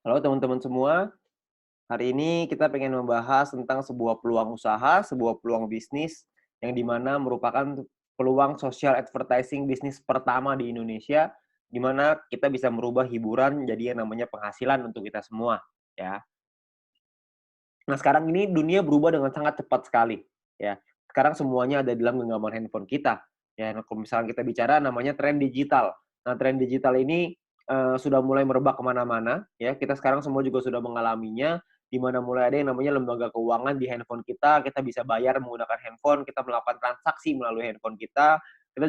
Halo teman-teman semua, hari ini kita pengen membahas tentang sebuah peluang usaha, sebuah peluang bisnis yang dimana merupakan peluang social advertising bisnis pertama di Indonesia, di mana kita bisa merubah hiburan jadi yang namanya penghasilan untuk kita semua, ya. Nah, sekarang ini dunia berubah dengan sangat cepat sekali, ya. Sekarang semuanya ada di dalam genggaman handphone kita, ya. Nah, kalau misalnya kita bicara namanya tren digital. Nah, tren digital ini, sudah mulai merebak kemana mana ya. Kita sekarang semua juga sudah mengalaminya, di mana mulai ada yang namanya lembaga keuangan di handphone kita bisa bayar menggunakan handphone, kita melakukan transaksi melalui handphone kita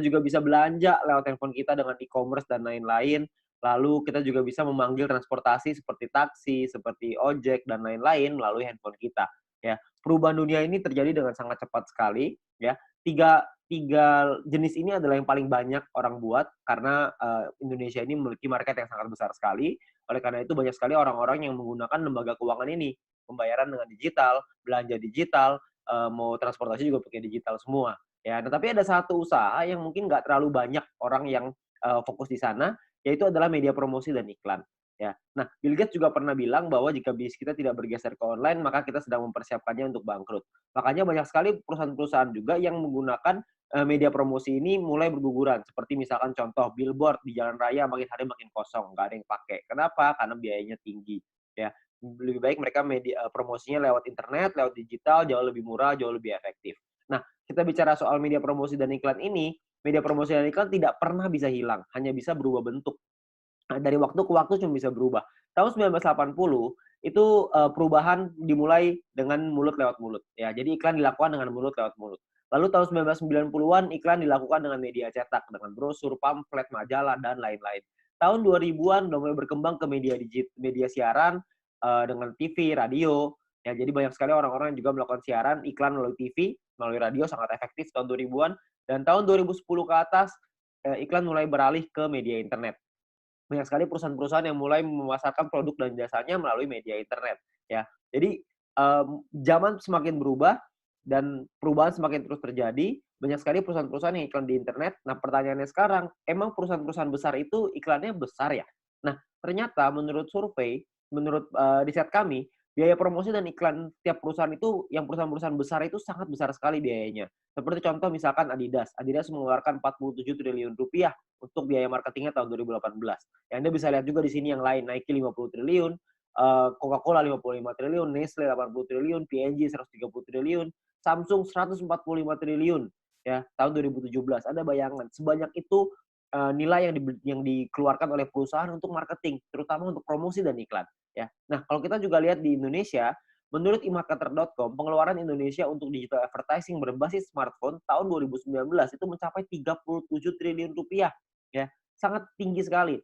juga bisa belanja lewat handphone kita dengan e-commerce dan lain-lain. Lalu kita juga bisa memanggil transportasi seperti taksi, seperti ojek, dan lain-lain melalui handphone kita, ya. Perubahan dunia ini terjadi dengan sangat cepat sekali, ya. Tiga tiga jenis ini adalah yang paling banyak orang buat karena, Indonesia ini memiliki market yang sangat besar sekali. Oleh karena itu banyak sekali orang-orang yang menggunakan lembaga keuangan ini. Pembayaran dengan digital, belanja digital, mau transportasi juga pakai digital semua, ya. Nah, tapi ada satu usaha yang mungkin nggak terlalu banyak orang yang, fokus di sana, yaitu adalah media promosi dan iklan, ya. Nah, Bill Gates juga pernah bilang bahwa jika bisnis kita tidak bergeser ke online, maka kita sedang mempersiapkannya untuk bangkrut. Makanya banyak sekali perusahaan-perusahaan juga yang menggunakan, media promosi ini mulai berguguran. Seperti misalkan contoh billboard di jalan raya makin hari makin kosong, nggak ada yang pakai. Kenapa? Karena biayanya tinggi, ya. Lebih baik mereka promosinya lewat internet, lewat digital, jauh lebih murah, jauh lebih efektif. Nah, kita bicara soal media promosi dan iklan ini, media promosi dan iklan tidak pernah bisa hilang, hanya bisa berubah bentuk. Nah, dari waktu ke waktu cuma bisa berubah. Tahun 1980 itu, perubahan dimulai dengan mulut lewat mulut, ya. Jadi iklan dilakukan dengan mulut lewat mulut. Lalu tahun 1990-an iklan dilakukan dengan media cetak, dengan brosur, pamflet, majalah, dan lain-lain. Tahun 2000-an udah mulai berkembang ke media siaran, dengan TV, radio, ya. Jadi banyak sekali orang-orang yang juga melakukan siaran iklan melalui TV, melalui radio sangat efektif tahun 2000-an, dan tahun 2010 ke atas, iklan mulai beralih ke media internet. Banyak sekali perusahaan-perusahaan yang mulai memasarkan produk dan jasanya melalui media internet, ya. Jadi, zaman semakin berubah dan perubahan semakin terus terjadi, banyak sekali perusahaan-perusahaan yang iklan di internet. Nah, pertanyaannya sekarang, emang perusahaan-perusahaan besar itu iklannya besar ya? Nah, ternyata menurut survei, menurut, riset kami, biaya promosi dan iklan tiap perusahaan itu, yang perusahaan-perusahaan besar itu sangat besar sekali biayanya. Seperti contoh misalkan Adidas. Adidas mengeluarkan 47 triliun rupiah untuk biaya marketingnya tahun 2018. Ya, Anda bisa lihat juga di sini yang lain, Nike 50 triliun, Coca-Cola 55 triliun, Nestle 80 triliun, P&G 130 triliun, Samsung 145 triliun, ya, tahun 2017. Ada bayangan sebanyak itu, nilai yang dikeluarkan oleh perusahaan untuk marketing, terutama untuk promosi dan iklan, ya. Nah, kalau kita juga lihat di Indonesia, menurut emarketer.com, pengeluaran Indonesia untuk digital advertising berbasis smartphone tahun 2019 itu mencapai 37 triliun rupiah, ya. Sangat tinggi sekali.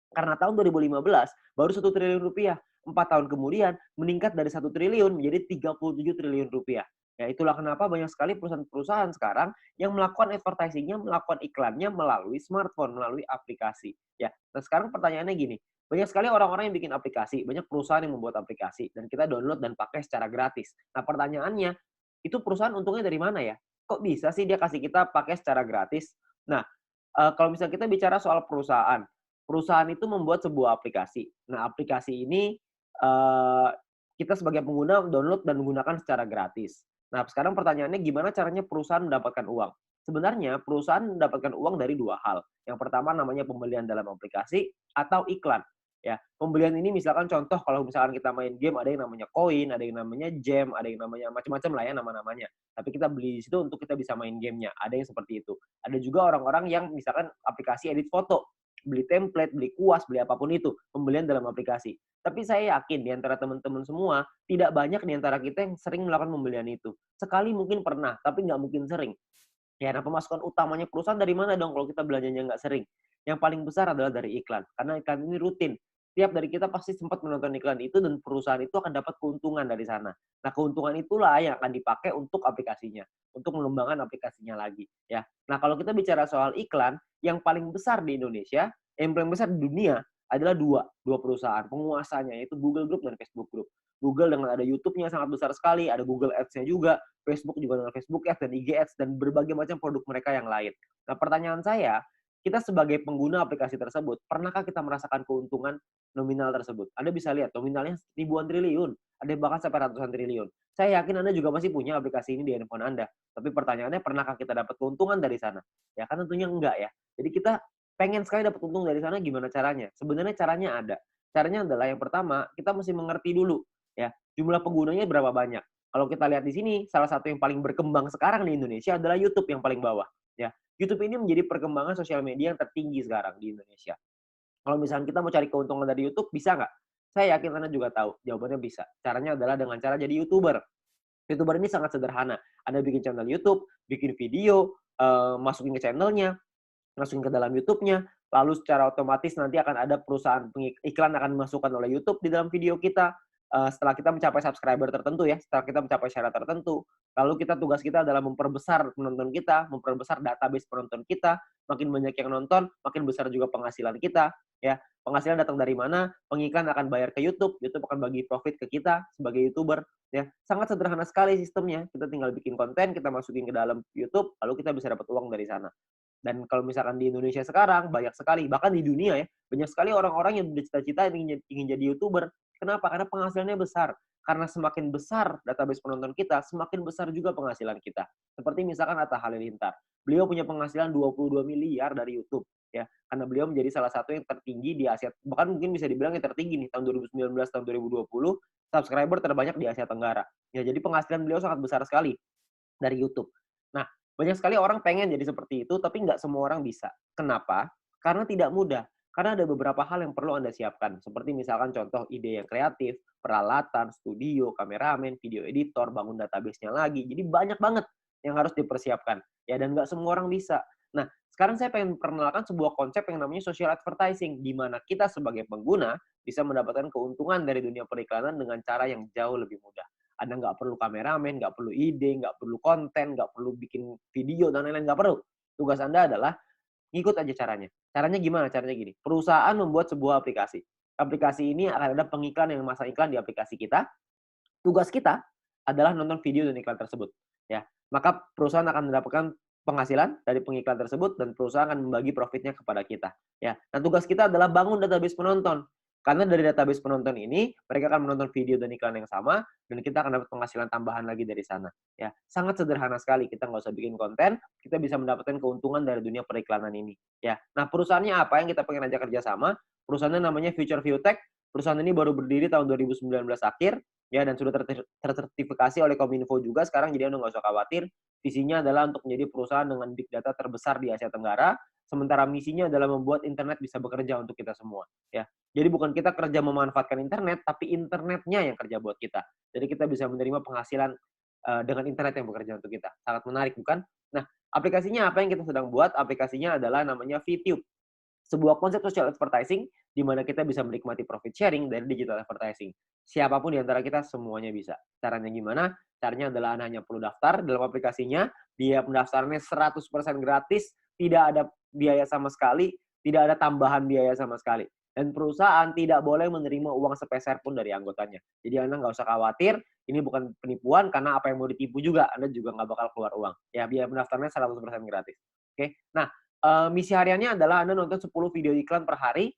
Karena tahun 2015 baru 1 triliun rupiah. 4 tahun kemudian meningkat dari 1 triliun menjadi 37 triliun rupiah. Ya, itulah kenapa banyak sekali perusahaan-perusahaan sekarang yang melakukan advertising-nya, melakukan iklannya melalui smartphone, melalui aplikasi. Ya, nah sekarang pertanyaannya gini, banyak sekali orang-orang yang bikin aplikasi, banyak perusahaan yang membuat aplikasi, dan kita download dan pakai secara gratis. Nah pertanyaannya, itu perusahaan untungnya dari mana ya? Kok bisa sih dia kasih kita pakai secara gratis? Nah, kalau misalnya kita bicara soal perusahaan, perusahaan itu membuat sebuah aplikasi. Nah, aplikasi ini, eee, kita sebagai pengguna download dan menggunakan secara gratis. Nah, sekarang pertanyaannya gimana caranya perusahaan mendapatkan uang? Sebenarnya perusahaan mendapatkan uang dari 2 hal. Yang pertama namanya pembelian dalam aplikasi atau iklan, ya. Pembelian ini misalkan contoh kalau misalkan kita main game ada yang namanya koin, ada yang namanya gem, ada yang namanya macam-macam lah ya nama-namanya. Tapi kita beli di situ untuk kita bisa main gamenya, ada yang seperti itu. Ada juga orang-orang yang misalkan aplikasi edit foto, beli template, beli kuas, beli apapun itu, pembelian dalam aplikasi. Tapi saya yakin di antara teman-teman semua, tidak banyak di antara kita yang sering melakukan pembelian itu. Sekali mungkin pernah, tapi nggak mungkin sering. Ya, nah pemasukan utamanya perusahaan dari mana dong kalau kita belanjanya nggak sering? Yang paling besar adalah dari iklan, karena iklan ini rutin. Tiap dari kita pasti sempat menonton iklan itu dan perusahaan itu akan dapat keuntungan dari sana. Nah, keuntungan itulah yang akan dipakai untuk aplikasinya, untuk mengembangkan aplikasinya lagi, ya. Nah, kalau kita bicara soal iklan, yang paling besar di Indonesia, yang paling besar di dunia adalah dua perusahaan penguasanya, yaitu Google Group dan Facebook Group. Google dengan ada YouTube-nya sangat besar sekali, ada Google Ads-nya juga, Facebook juga dengan Facebook Ads dan IG Ads dan berbagai macam produk mereka yang lain. Nah, pertanyaan saya, kita sebagai pengguna aplikasi tersebut, pernahkah kita merasakan keuntungan nominal tersebut? Anda bisa lihat nominalnya ribuan triliun, ada yang bahkan sampai ratusan triliun. Saya yakin Anda juga pasti punya aplikasi ini di handphone Anda. Tapi pertanyaannya, pernahkah kita dapat keuntungan dari sana? Ya kan tentunya enggak ya. Jadi kita pengen sekali dapat untung dari sana, gimana caranya? Sebenarnya caranya ada. Caranya adalah yang pertama, kita mesti mengerti dulu ya, jumlah penggunanya berapa banyak. Kalau kita lihat di sini, salah satu yang paling berkembang sekarang di Indonesia adalah YouTube yang paling bawah ya. YouTube ini menjadi perkembangan sosial media yang tertinggi sekarang di Indonesia. Kalau misalnya kita mau cari keuntungan dari YouTube, bisa nggak? Saya yakin Anda juga tahu, jawabannya bisa. Caranya adalah dengan cara jadi YouTuber. YouTuber ini sangat sederhana. Anda bikin channel YouTube, bikin video, masukin ke channelnya, masukin ke dalam YouTube-nya, lalu secara otomatis nanti akan ada perusahaan iklan akan dimasukkan oleh YouTube di dalam video kita. Setelah kita mencapai subscriber tertentu ya, setelah kita mencapai syarat tertentu, lalu tugas kita adalah memperbesar penonton kita, memperbesar database penonton kita, makin banyak yang nonton, makin besar juga penghasilan kita, ya. Penghasilan datang dari mana? Pengiklan akan bayar ke YouTube, YouTube akan bagi profit ke kita sebagai YouTuber, ya. Sangat sederhana sekali sistemnya. Kita tinggal bikin konten, kita masukin ke dalam YouTube, lalu kita bisa dapat uang dari sana. Dan kalau misalkan di Indonesia sekarang, banyak sekali, bahkan di dunia ya, banyak sekali orang-orang yang bercita-cita ingin jadi YouTuber. Kenapa? Karena penghasilannya besar. Karena semakin besar database penonton kita, semakin besar juga penghasilan kita. Seperti misalkan Atta Halilintar. Beliau punya penghasilan 22 miliar dari YouTube. Ya, karena beliau menjadi salah satu yang tertinggi di Asia, bahkan mungkin bisa dibilang yang tertinggi nih, tahun 2019, tahun 2020, subscriber terbanyak di Asia Tenggara. Ya, jadi penghasilan beliau sangat besar sekali dari YouTube. Nah, banyak sekali orang pengen jadi seperti itu, tapi nggak semua orang bisa. Kenapa? Karena tidak mudah. Karena ada beberapa hal yang perlu Anda siapkan. Seperti misalkan contoh ide yang kreatif, peralatan, studio, kameramen, video editor, bangun database-nya lagi. Jadi banyak banget yang harus dipersiapkan. Ya, dan nggak semua orang bisa. Nah, sekarang saya pengen perkenalkan sebuah konsep yang namanya social advertising, di mana kita sebagai pengguna bisa mendapatkan keuntungan dari dunia periklanan dengan cara yang jauh lebih mudah. Anda nggak perlu kameramen, nggak perlu ide, nggak perlu konten, nggak perlu bikin video, dan lain-lain, nggak perlu. Tugas Anda adalah ngikut aja caranya. Caranya gimana? Caranya gini, perusahaan membuat sebuah aplikasi. Aplikasi ini akan ada pengiklan yang memasang iklan di aplikasi kita. Tugas kita adalah nonton video dan iklan tersebut. Ya, maka perusahaan akan mendapatkan penghasilan dari pengiklan tersebut dan perusahaan akan membagi profitnya kepada kita. Ya, nah tugas kita adalah bangun database penonton. Karena dari database penonton ini, mereka akan menonton video dan iklan yang sama, dan kita akan dapat penghasilan tambahan lagi dari sana. Ya, sangat sederhana sekali. Kita nggak usah bikin konten, kita bisa mendapatkan keuntungan dari dunia periklanan ini. Ya, nah perusahaannya apa yang kita pengen ajak kerjasama? Perusahaannya namanya Future View Tech. Perusahaan ini baru berdiri tahun 2019 akhir, ya, dan sudah tersertifikasi oleh Kominfo juga sekarang, jadi Anda nggak usah khawatir. Visinya adalah untuk menjadi perusahaan dengan big data terbesar di Asia Tenggara, sementara misinya adalah membuat internet bisa bekerja untuk kita semua. Ya, jadi bukan kita kerja memanfaatkan internet, tapi internetnya yang kerja buat kita. Jadi kita bisa menerima penghasilan dengan internet yang bekerja untuk kita. Sangat menarik, bukan? Nah, aplikasinya apa yang kita sedang buat? Aplikasinya adalah namanya VTube. Sebuah konsep social advertising di mana kita bisa menikmati profit sharing dari digital advertising. Siapapun di antara kita semuanya bisa. Caranya gimana? Caranya adalah Anda hanya perlu daftar dalam aplikasinya, biaya pendaftarannya 100% gratis, tidak ada biaya sama sekali, tidak ada tambahan biaya sama sekali. Dan perusahaan tidak boleh menerima uang sepeser pun dari anggotanya. Jadi Anda nggak usah khawatir, ini bukan penipuan, karena apa yang mau ditipu juga, Anda juga nggak bakal keluar uang. Ya, biaya pendaftarannya 100% gratis. Oke, nah, misi hariannya adalah Anda nonton 10 video iklan per hari.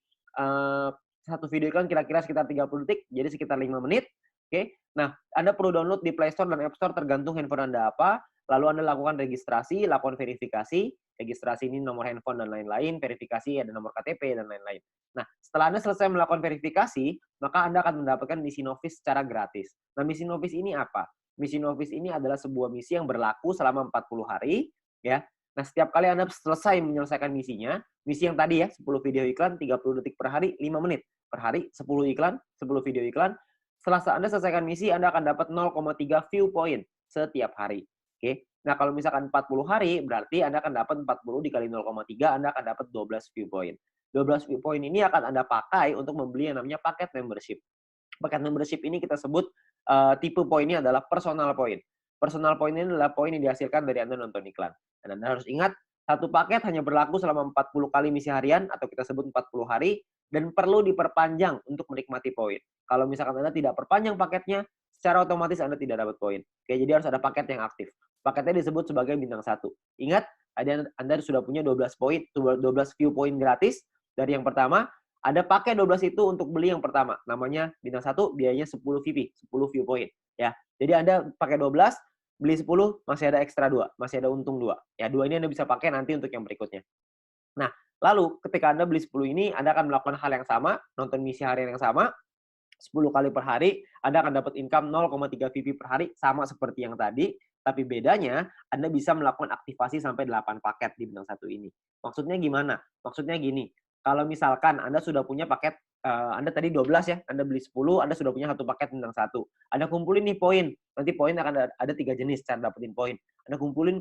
Satu video iklan kira-kira sekitar 30 detik, jadi sekitar 5 menit. Oke. Nah, Anda perlu download di Play Store dan App Store tergantung handphone Anda apa. Lalu Anda lakukan registrasi, lakukan verifikasi. Registrasi ini nomor handphone dan lain-lain, verifikasi ada nomor KTP dan lain-lain. Nah, setelah Anda selesai melakukan verifikasi, maka Anda akan mendapatkan misi novis secara gratis. Nah, misi novis ini apa? Misi novis ini adalah sebuah misi yang berlaku selama 40 hari, ya. Nah, setiap kali Anda selesai menyelesaikan misinya, misi yang tadi ya, 10 video iklan, 30 detik per hari, 5 menit per hari, 10 iklan, 10 video iklan. Setelah Anda selesaikan misi, Anda akan dapat 0,3 view point setiap hari. Oke. Nah, kalau misalkan 40 hari, berarti Anda akan dapat 40 dikali 0,3, Anda akan dapat 12 view point. 12 view point ini akan Anda pakai untuk membeli yang namanya paket membership. Paket membership ini kita sebut tipe poinnya adalah personal point. Personal point ini adalah poin yang dihasilkan dari Anda nonton iklan. Dan Anda harus ingat, satu paket hanya berlaku selama 40 kali misi harian, atau kita sebut 40 hari, dan perlu diperpanjang untuk menikmati poin. Kalau misalkan Anda tidak perpanjang paketnya, secara otomatis Anda tidak dapat poin. Oke, jadi harus ada paket yang aktif. Paketnya disebut sebagai bintang 1. Ingat, Anda sudah punya 12 poin, 12 view point gratis dari yang pertama. Anda pakai 12 itu untuk beli yang pertama. Namanya bintang 1, biayanya 10 VP, 10 view point. Ya. Jadi Anda pakai 12, beli 10, masih ada ekstra 2, masih ada untung 2. Ya, 2 ini Anda bisa pakai nanti untuk yang berikutnya. Nah, lalu ketika Anda beli 10 ini, Anda akan melakukan hal yang sama, nonton misi harian yang sama, 10 kali per hari, Anda akan dapat income 0,3 VP per hari, sama seperti yang tadi, tapi bedanya Anda bisa melakukan aktivasi sampai 8 paket di bintang 1 ini. Maksudnya gimana? Maksudnya gini, kalau misalkan Anda sudah punya paket, Anda tadi 12 ya, Anda beli 10, Anda sudah punya 1 paket bintang 1. Anda kumpulin nih poin, nanti poin akan ada 3 jenis cara dapetin poin. Anda kumpulin,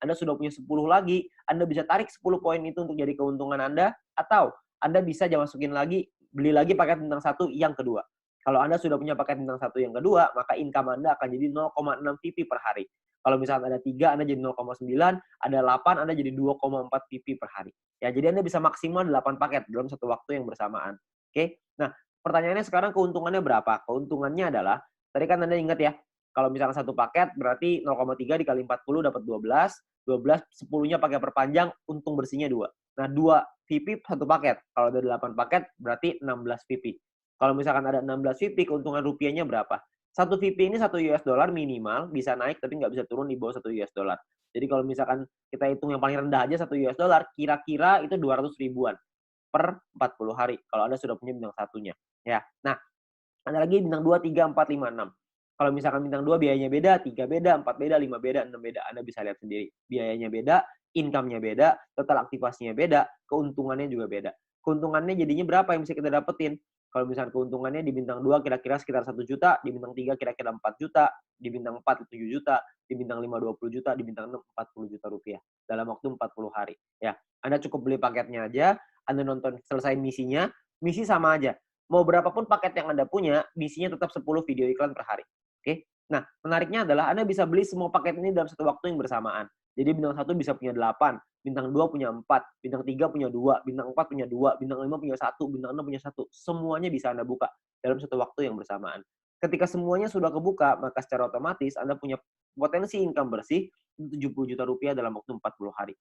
Anda sudah punya 10 lagi, Anda bisa tarik 10 poin itu untuk jadi keuntungan Anda, atau Anda bisa masukin lagi, beli lagi paket bintang 1 yang kedua. Kalau Anda sudah punya paket bintang 1 yang kedua, maka income Anda akan jadi 0,6 VP per hari. Kalau misalnya ada 3, Anda jadi 0,9, ada 8, Anda jadi 2,4 VP per hari. Ya, jadi Anda bisa maksimal 8 paket dalam satu waktu yang bersamaan. Oke? Nah, pertanyaannya sekarang keuntungannya berapa? Keuntungannya adalah, tadi kan Anda ingat ya, kalau misalnya satu paket berarti 0,3 dikali 40 dapat 12, 12, 10-nya pakai perpanjang, untung bersihnya 2. Nah, 2 VP satu paket. Kalau ada 8 paket, berarti 16 VP. Kalau misalkan ada 16 VP, keuntungan rupiahnya berapa? Satu VP ini 1 US dollar minimal, bisa naik tapi nggak bisa turun di bawah 1 US dollar. Jadi kalau misalkan kita hitung yang paling rendah aja 1 US dollar, kira-kira itu 200 ribuan per 40 hari. Kalau Anda sudah punya bintang satunya. Ya. Nah, ada lagi bintang 2, 3, 4, 5, 6. Kalau misalkan bintang 2 biayanya beda, 3 beda, 4 beda, 5 beda, 6 beda. Anda bisa lihat sendiri. Biayanya beda, income-nya beda, total aktivasinya beda, keuntungannya juga beda. Keuntungannya jadinya berapa yang bisa kita dapetin? Kalau misalkan keuntungannya di bintang 2 kira-kira sekitar 1 juta, di bintang 3 kira-kira 4 juta, di bintang 4 7 juta, di bintang 5 20 juta, di bintang 6 40 juta rupiah dalam waktu 40 hari. Ya, Anda cukup beli paketnya aja, Anda nonton selesai misinya, misi sama aja. Mau berapapun paket yang Anda punya, misinya tetap 10 video iklan per hari. Oke? Nah, menariknya adalah Anda bisa beli semua paket ini dalam satu waktu yang bersamaan. Jadi bintang 1 bisa punya 8, bintang 2 punya 4, bintang 3 punya 2, bintang 4 punya 2, bintang 5 punya 1, bintang 6 punya 1. Semuanya bisa Anda buka dalam satu waktu yang bersamaan. Ketika semuanya sudah kebuka, maka secara otomatis Anda punya potensi income bersih 70 juta rupiah dalam waktu 40 hari.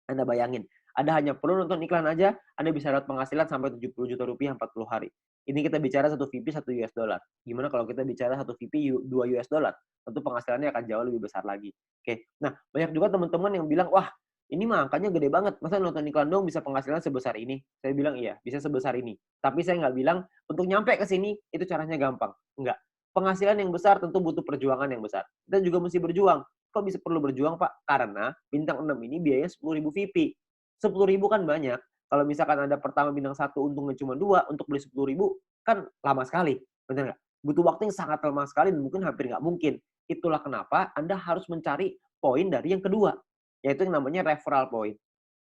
Anda bayangin, Anda hanya perlu nonton iklan aja, Anda bisa dapat penghasilan sampai 70 juta rupiah 40 hari. Ini kita bicara 1 VP 1 US dollar. Gimana kalau kita bicara 1 VP 2 US dollar? Tentu penghasilannya akan jauh lebih besar lagi. Oke. Nah, banyak juga teman-teman yang bilang, "Wah, ini mah angkanya gede banget. Masa nonton iklan dong bisa penghasilan sebesar ini?" Saya bilang, "Iya, bisa sebesar ini." Tapi saya nggak bilang untuk nyampe ke sini itu caranya gampang. Enggak. Penghasilan yang besar tentu butuh perjuangan yang besar. Kita juga mesti berjuang. Kok bisa perlu berjuang, Pak? Karena bintang 6 ini biayanya 10.000 VP. 10.000 kan banyak. Kalau misalkan Anda pertama bintang 1 untungnya cuma 2, untuk beli 10.000 kan lama sekali. Benar nggak? Butuh waktu yang sangat lama sekali dan mungkin hampir nggak mungkin. Itulah kenapa Anda harus mencari poin dari yang kedua, yaitu yang namanya referral point.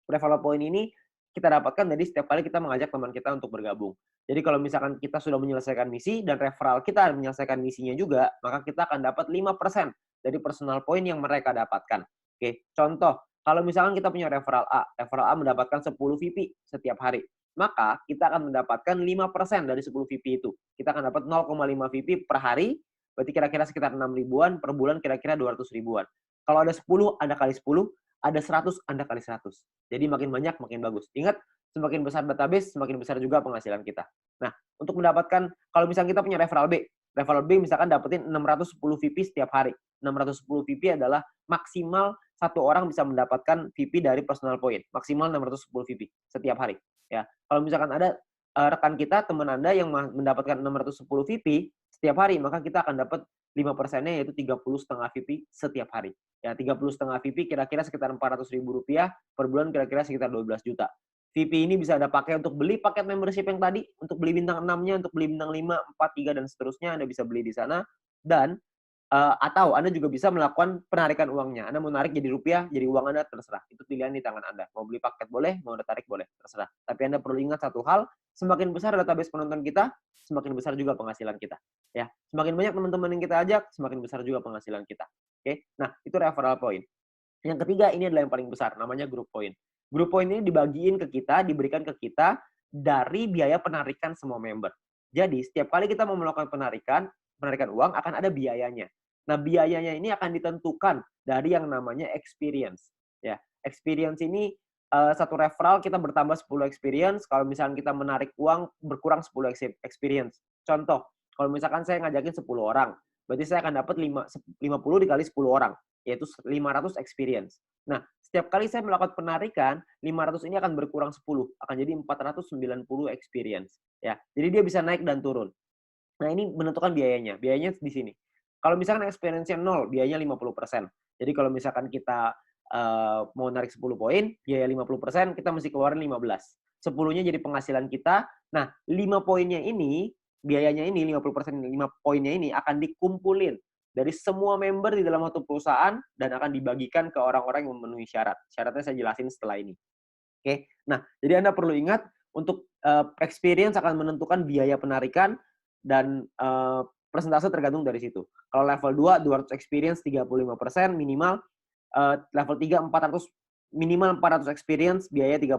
Referral point ini kita dapatkan dari setiap kali kita mengajak teman kita untuk bergabung. Jadi kalau misalkan kita sudah menyelesaikan misi dan referral kita menyelesaikan misinya juga, maka kita akan dapat 5% dari personal point yang mereka dapatkan. Oke, contoh, kalau misalkan kita punya referral A mendapatkan 10 VP setiap hari, maka kita akan mendapatkan 5% dari 10 VP itu. Kita akan dapat 0,5 VP per hari, berarti kira-kira sekitar 6 ribuan, per bulan kira-kira 200 ribuan. Kalau ada 10, Anda kali 10, ada 100, Anda kali 100. Jadi makin banyak, makin bagus. Ingat, semakin besar database, semakin besar juga penghasilan kita. Nah, untuk mendapatkan, kalau misalnya kita punya referral B misalkan dapetin 610 VP setiap hari. 610 VP adalah maksimal satu orang bisa mendapatkan VP dari personal point. Maksimal 610 VP setiap hari. Ya, kalau misalkan ada rekan kita, teman Anda yang mendapatkan 610 VP setiap hari, maka kita akan dapat 5%-nya yaitu 30,5 VP setiap hari. Ya, 30,5 VP kira-kira sekitar 400 ribu rupiah, per bulan kira-kira sekitar 12 juta. VP ini bisa Anda pakai untuk beli paket membership yang tadi, untuk beli bintang 6-nya, untuk beli bintang 5, 4, 3, dan seterusnya, Anda bisa beli di sana. Dan atau Anda juga bisa melakukan penarikan uangnya. Anda mau narik jadi rupiah, jadi uang Anda, terserah. Itu pilihan di tangan Anda. Mau beli paket boleh, mau Anda tarik boleh, terserah. Tapi Anda perlu ingat satu hal, semakin besar database penonton kita, semakin besar juga penghasilan kita. Ya, semakin banyak teman-teman yang kita ajak, semakin besar juga penghasilan kita. Oke, nah itu referral point. Yang ketiga ini adalah yang paling besar, namanya group point. Group point ini dibagiin ke kita, diberikan ke kita dari biaya penarikan semua member. Jadi setiap kali kita mau melakukan penarikan uang akan ada biayanya. Nah, biayanya ini akan ditentukan dari yang namanya experience. Ya, experience ini satu referral kita bertambah 10 experience, kalau misalkan kita menarik uang berkurang 10 experience. Contoh, kalau misalkan saya ngajakin 10 orang, berarti saya akan dapat 50 dikali 10 orang, yaitu 500 experience. Nah, setiap kali saya melakukan penarikan, 500 ini akan berkurang 10, akan jadi 490 experience. Ya, jadi dia bisa naik dan turun. Nah, ini menentukan biayanya. Biayanya di sini. Kalau misalkan experience-nya 0, biayanya 50%. Jadi kalau misalkan kita mau narik 10 poin, biaya 50%, kita mesti keluarin 15. 10-nya jadi penghasilan kita. Nah, 5 poinnya ini, biayanya ini, 50%, 5 poinnya ini akan dikumpulin dari semua member di dalam satu perusahaan dan akan dibagikan ke orang-orang yang memenuhi syarat. Syaratnya saya jelasin setelah ini. Oke. Nah, jadi Anda perlu ingat untuk experience akan menentukan biaya penarikan dan persentase tergantung dari situ. Kalau level 2, 200 experience 35% minimal, level 3 400 minimal 400 experience biaya 30%,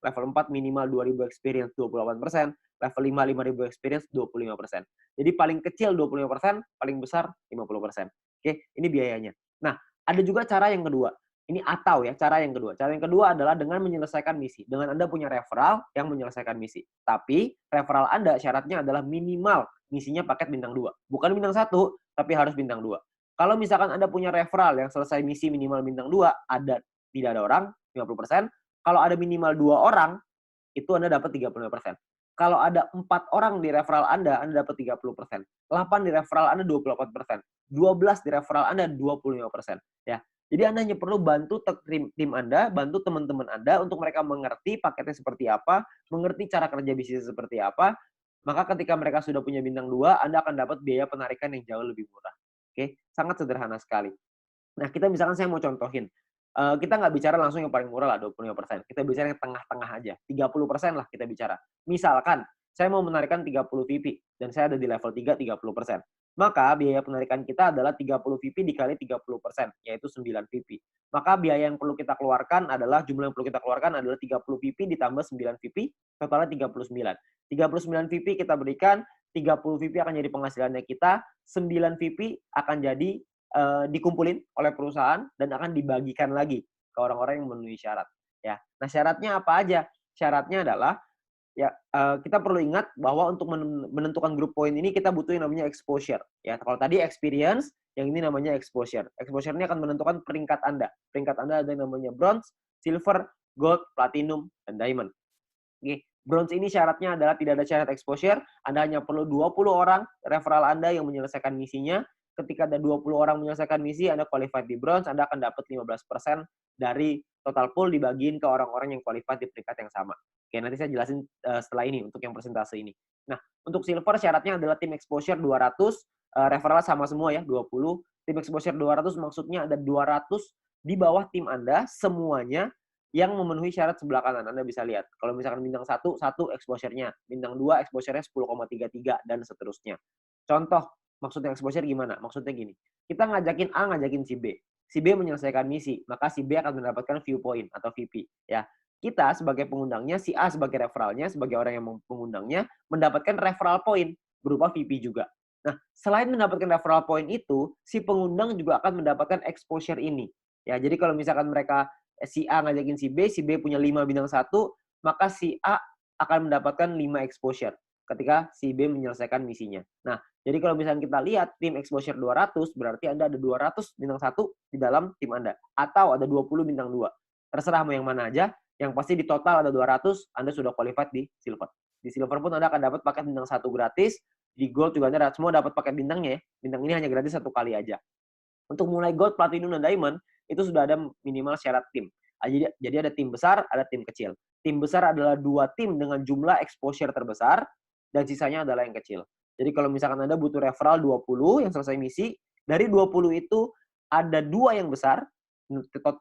level 4 minimal 2000 experience 28%, level 5 5000 experience 25%. Jadi paling kecil 25%, paling besar 50%. Oke, ini biayanya. Nah, ada juga cara yang kedua. Ini atau ya, cara yang kedua. Cara yang kedua adalah dengan menyelesaikan misi. Dengan Anda punya referral yang menyelesaikan misi. Tapi referral Anda syaratnya adalah minimal misinya paket bintang 2. Bukan bintang 1, tapi harus bintang 2. Kalau misalkan Anda punya referral yang selesai misi minimal bintang 2, tidak ada orang, 50%. Kalau ada minimal 2 orang, itu Anda dapat 35%. Kalau ada 4 orang di referral Anda dapat 30%. 8 di referral Anda 28%. 12 di referral Anda 25%. Ya. Jadi Anda hanya perlu bantu tim Anda, bantu teman-teman Anda untuk mereka mengerti paketnya seperti apa, mengerti cara kerja bisnis seperti apa, maka ketika mereka sudah punya bintang 2, Anda akan dapat biaya penarikan yang jauh lebih murah. Oke, sangat sederhana sekali. Nah, kita misalkan saya mau contohin, kita nggak bicara langsung yang paling murah lah 25%, kita bicara yang tengah-tengah aja, 30% lah kita bicara. Misalkan, saya mau menarikan 30 VP, dan saya ada di level 3, 30%. Maka biaya penarikan kita adalah 30 VP dikali 30%, yaitu 9 VP. Maka biaya yang perlu kita keluarkan adalah, jumlah yang perlu kita keluarkan adalah 30 VP ditambah 9 VP, totalnya 39. 39 VP kita berikan, 30 VP akan jadi penghasilannya kita, 9 VP akan jadi dikumpulin oleh perusahaan dan akan dibagikan lagi ke orang-orang yang memenuhi syarat. Ya, nah syaratnya apa aja? Syaratnya adalah ya kita perlu ingat bahwa untuk menentukan grup poin ini kita butuh yang namanya exposure. Ya, kalau tadi experience, yang ini namanya exposure. Exposure ini akan menentukan peringkat Anda. Peringkat Anda ada yang namanya bronze, silver, gold, platinum, dan diamond. Oke, bronze ini syaratnya adalah tidak ada syarat exposure. Anda hanya perlu 20 orang referral Anda yang menyelesaikan misinya. Ketika ada 20 orang menyelesaikan misi, Anda qualified di bronze, Anda akan dapat 15% dari total pool dibagiin ke orang-orang yang qualified di peringkat yang sama. Oke, nanti saya jelasin setelah ini untuk yang persentase ini. Nah, untuk silver syaratnya adalah tim exposure 200, referral sama semua ya, 20. Tim exposure 200 maksudnya ada 200 di bawah tim Anda semuanya yang memenuhi syarat sebelah kanan. Anda bisa lihat. Kalau misalkan bintang 1, 1 exposure-nya. Bintang 2, exposure-nya 10,33 dan seterusnya. Contoh, maksudnya exposure gimana? Maksudnya gini. Kita ngajakin A, ngajakin si B. Si B menyelesaikan misi, maka si B akan mendapatkan viewpoint atau VP. Ya. Kita sebagai pengundangnya, si A sebagai referralnya, sebagai orang yang mengundangnya, mendapatkan referral point berupa VP juga. Nah, selain mendapatkan referral point itu, si pengundang juga akan mendapatkan exposure ini. Ya, jadi kalau misalkan mereka si A ngajakin si B punya 5 bintang 1, maka si A akan mendapatkan 5 exposure ketika si B menyelesaikan misinya. Nah, jadi kalau misalnya kita lihat tim exposure 200, berarti Anda ada 200 bintang 1 di dalam tim Anda. Atau ada 20 bintang 2. Terserah mau yang mana aja, yang pasti di total ada 200, Anda sudah qualified di silver. Di silver pun Anda akan dapat paket bintang 1 gratis, di gold juga Anda semua dapat paket bintangnya ya. Bintang ini hanya gratis 1 kali aja. Untuk mulai gold, platinum, dan diamond, itu sudah ada minimal syarat tim. Jadi ada tim besar, ada tim kecil. Tim besar adalah 2 tim dengan jumlah exposure terbesar, dan sisanya adalah yang kecil. Jadi kalau misalkan Anda butuh referral 20 yang selesai misi, dari 20 itu ada 2 yang besar,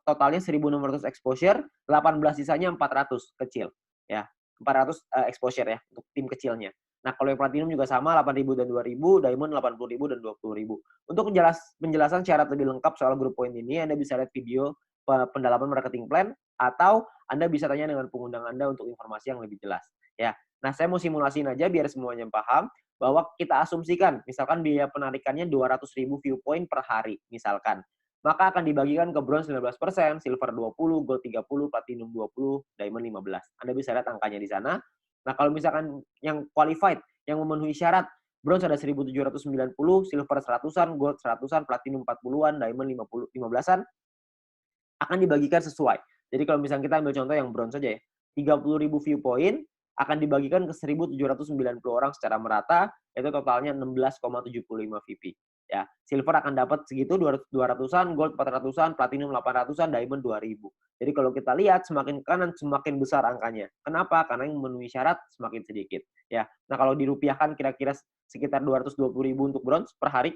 totalnya 1.600 exposure, 18 sisanya 400 kecil. Ya, 400 exposure ya, untuk tim kecilnya. Nah, kalau yang platinum juga sama, 8.000 dan 2.000, diamond 80.000 dan 20.000. Untuk penjelasan syarat lebih lengkap soal grup poin ini, Anda bisa lihat video pendalaman marketing plan, atau Anda bisa tanya dengan pengundang Anda untuk informasi yang lebih jelas. Ya, nah saya mau simulasiin aja biar semuanya paham, bahwa kita asumsikan, misalkan biaya penarikannya 200.000 viewpoint per hari, misalkan. maka akan dibagikan ke bronze 19%, silver 20, gold 30, platinum 20, diamond 15. Anda bisa lihat angkanya di sana. Nah, kalau misalkan yang qualified, yang memenuhi syarat, bronze ada 1.790, silver 100-an, gold 100-an, platinum 40-an, diamond 15-an, akan dibagikan sesuai. Jadi kalau misalnya kita ambil contoh yang bronze saja ya, 30.000 viewpoint akan dibagikan ke 1.790 orang secara merata, itu totalnya 16,75 VP. Ya, silver akan dapat segitu 200-an, gold 400-an, platinum 800-an, diamond 2.000. Jadi kalau kita lihat semakin kanan semakin besar angkanya. Kenapa? Karena yang memenuhi syarat semakin sedikit. Ya, nah kalau dirupiahkan kira-kira sekitar 220.000 untuk bronze per hari.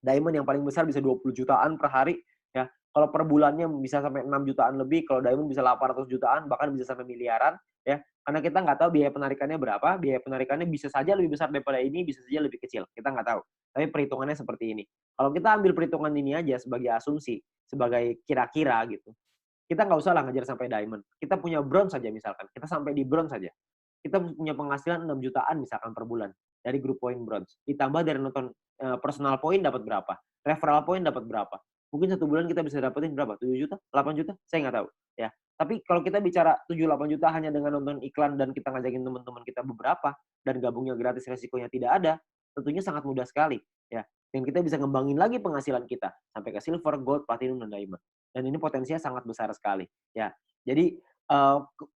Diamond yang paling besar bisa 20 jutaan per hari. Ya, kalau per bulannya bisa sampai 6 jutaan lebih, kalau diamond bisa 800 jutaan, bahkan bisa sampai miliaran. Ya, karena kita nggak tahu biaya penarikannya berapa, biaya penarikannya bisa saja lebih besar daripada ini, bisa saja lebih kecil, kita nggak tahu. Tapi perhitungannya seperti ini. Kalau kita ambil perhitungan ini aja sebagai asumsi, sebagai kira-kira gitu, kita nggak usah lah ngejar sampai diamond. Kita punya bronze saja misalkan, kita sampai di bronze saja. Kita punya penghasilan 6 jutaan misalkan per bulan dari grup poin bronze. Ditambah dari nonton personal point dapat berapa, referral point dapat berapa. Mungkin satu bulan kita bisa dapetin berapa? 7 juta? 8 juta? Saya nggak tahu. Ya. Tapi kalau kita bicara 7-8 juta hanya dengan nonton iklan dan kita ngajakin teman-teman kita beberapa dan gabungnya gratis resikonya tidak ada, tentunya sangat mudah sekali. Ya. Dan kita bisa ngembangin lagi penghasilan kita sampai ke silver, gold, platinum, dan diamond. Dan ini potensinya sangat besar sekali. Ya. Jadi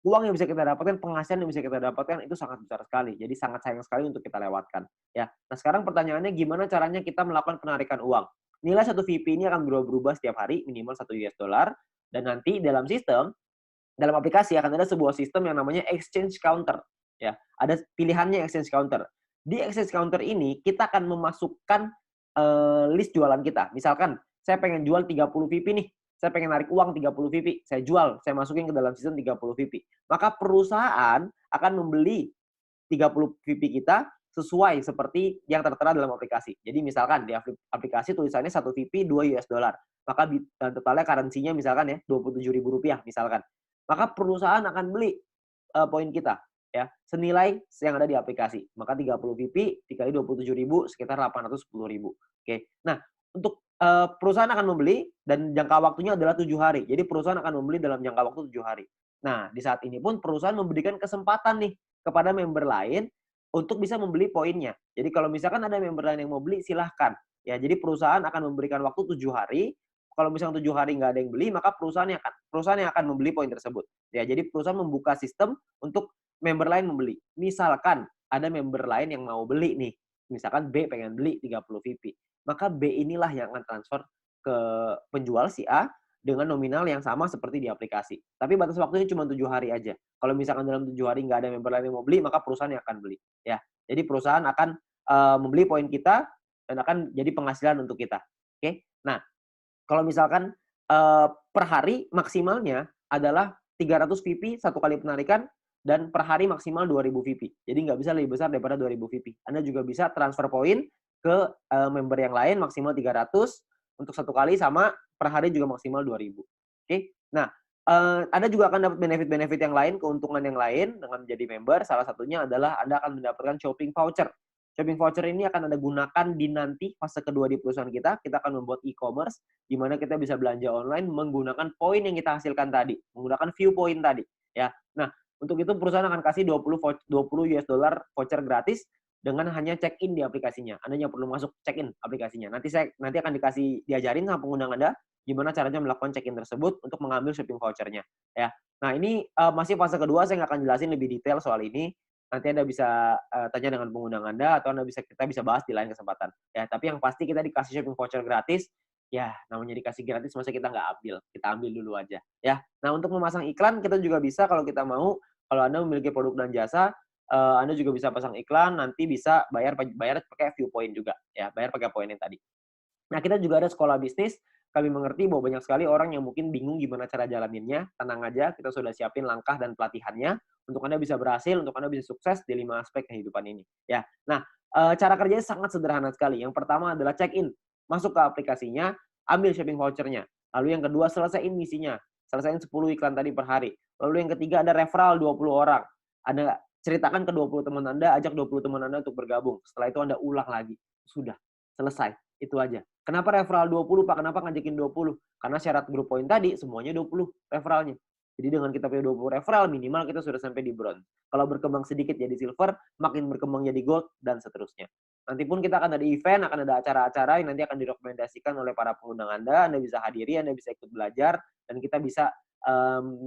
uang yang bisa kita dapatkan, penghasilan yang bisa kita dapatkan itu sangat besar sekali. Jadi sangat sayang sekali untuk kita lewatkan. Ya. Nah sekarang pertanyaannya gimana caranya kita melakukan penarikan uang? Nilai satu VP ini akan berubah-ubah setiap hari, minimal 1 US dollar. Dan nanti dalam sistem, dalam aplikasi akan ada sebuah sistem yang namanya exchange counter. Ya, ada pilihannya exchange counter. Di exchange counter ini kita akan memasukkan list jualan kita. Misalkan saya pengen jual 30 VP nih. Saya pengen narik uang 30 VP, saya jual, saya masukin ke dalam sistem 30 VP. Maka perusahaan akan membeli 30 VP kita sesuai seperti yang tertera dalam aplikasi. Jadi misalkan di aplikasi tulisannya 1 VP 2 US dollar. Maka totalnya currency-nya misalkan ya Rp27.000 misalkan. Maka perusahaan akan beli poin kita ya senilai yang ada di aplikasi. Maka 30 VP dikali 27.000 sekitar 810.000. Oke. Nah, untuk perusahaan akan membeli dan jangka waktunya adalah 7 hari. Jadi perusahaan akan membeli dalam jangka waktu 7 hari. Nah, di saat ini pun perusahaan memberikan kesempatan nih kepada member lain untuk bisa membeli poinnya. Jadi kalau misalkan ada member lain yang mau beli, silahkan. Ya, jadi perusahaan akan memberikan waktu 7 hari. Kalau misalkan 7 hari nggak ada yang beli, maka perusahaan yang akan membeli poin tersebut. Ya, jadi perusahaan membuka sistem untuk member lain membeli. Misalkan ada member lain yang mau beli nih. Misalkan B pengen beli 30 VP. Maka B inilah yang akan transfer ke penjual si A dengan nominal yang sama seperti di aplikasi. Tapi batas waktunya cuma 7 hari aja. Kalau misalkan dalam 7 hari nggak ada member lain yang mau beli, maka perusahaan yang akan beli. Ya, jadi perusahaan akan membeli poin kita dan akan jadi penghasilan untuk kita. Oke. Nah, kalau misalkan per hari maksimalnya adalah 300 VP satu kali penarikan dan per hari maksimal 2.000 VP. Jadi nggak bisa lebih besar daripada 2.000 VP. Anda juga bisa transfer poin ke member yang lain maksimal 300 untuk satu kali sama per hari juga maksimal 2.000. Oke. Nah, Anda juga akan dapat benefit-benefit yang lain, keuntungan yang lain dengan menjadi member. Salah satunya adalah Anda akan mendapatkan shopping voucher. Shopping voucher ini akan Anda gunakan di nanti fase kedua di perusahaan kita. Kita akan membuat e-commerce di mana kita bisa belanja online menggunakan poin yang kita hasilkan tadi, menggunakan view point tadi, ya. Nah, untuk itu perusahaan akan kasih 20 US dollar voucher gratis dengan hanya check-in di aplikasinya. Anda hanya perlu masuk check-in aplikasinya. Nanti akan diajarin sama pengguna Anda gimana caranya melakukan check-in tersebut untuk mengambil shopping vouchernya, ya. Nah, ini masih fase kedua, saya nggak akan jelasin lebih detail soal ini. Nanti Anda bisa tanya dengan pengguna Anda atau kita bisa bahas di lain kesempatan. Ya, tapi yang pasti kita dikasih shopping voucher gratis. Ya, namanya dikasih gratis masa kita nggak ambil. Kita ambil dulu aja, ya. Nah, untuk memasang iklan kita juga bisa kalau kita mau. Kalau Anda memiliki produk dan jasa, Anda juga bisa pasang iklan, nanti bisa bayar pakai view point juga, ya, bayar pakai poin yang tadi. Nah, kita juga ada sekolah bisnis. Kami mengerti bahwa banyak sekali orang yang mungkin bingung gimana cara jalaninnya. Tenang aja, kita sudah siapin langkah dan pelatihannya untuk Anda bisa berhasil, untuk Anda bisa sukses di 5 aspek kehidupan ini. Ya, nah cara kerjanya sangat sederhana sekali. Yang pertama adalah check-in, masuk ke aplikasinya, ambil shopping voucher-nya. Lalu yang kedua selesaiin misinya, selesaiin 10 iklan tadi per hari. Lalu yang ketiga ada referral 20 orang. Anda ceritakan ke 20 teman Anda, ajak 20 teman Anda untuk bergabung. Setelah itu Anda ulang lagi. Sudah, selesai. Itu aja. Kenapa referral 20, Pak? Kenapa ngajakin 20? Karena syarat grup poin tadi semuanya 20 referralnya. Jadi dengan kita punya 20 referral, minimal kita sudah sampai di bronze. Kalau berkembang sedikit jadi silver, makin berkembang jadi gold, dan seterusnya. Nanti pun kita akan ada event, akan ada acara-acara yang nanti akan direkomendasikan oleh para pengundang Anda bisa hadiri, Anda bisa ikut belajar, dan kita bisa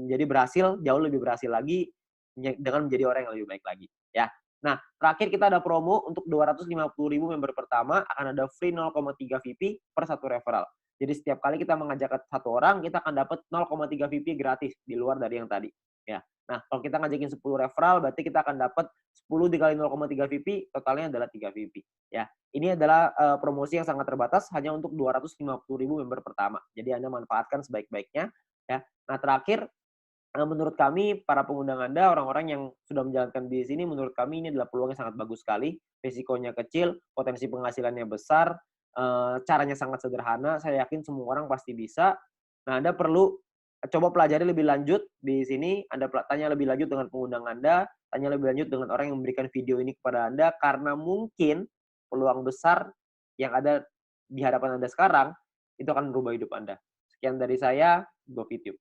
jadi berhasil, jauh lebih berhasil lagi dengan menjadi orang yang lebih baik lagi. Ya. Nah, terakhir kita ada promo untuk 250.000 member pertama akan ada free 0,3 VP per satu referral. Jadi setiap kali kita mengajak satu orang, kita akan dapat 0,3 VP gratis di luar dari yang tadi. Ya. Nah, kalau kita ngajakin 10 referral, berarti kita akan dapat 10 dikali 0,3 VP, totalnya adalah 3 VP. Ya, ini adalah promosi yang sangat terbatas hanya untuk 250.000 member pertama. Jadi Anda manfaatkan sebaik-baiknya. Ya. Nah, terakhir menurut kami, para pengundang Anda, orang-orang yang sudah menjalankan bisnis ini, menurut kami ini adalah peluang yang sangat bagus sekali. Risikonya kecil, potensi penghasilannya besar, caranya sangat sederhana. Saya yakin semua orang pasti bisa. Nah, Anda perlu coba pelajari lebih lanjut di sini. Anda tanya lebih lanjut dengan pengundang Anda, tanya lebih lanjut dengan orang yang memberikan video ini kepada Anda, karena mungkin peluang besar yang ada di hadapan Anda sekarang, itu akan merubah hidup Anda. Sekian dari saya, Go Fit You.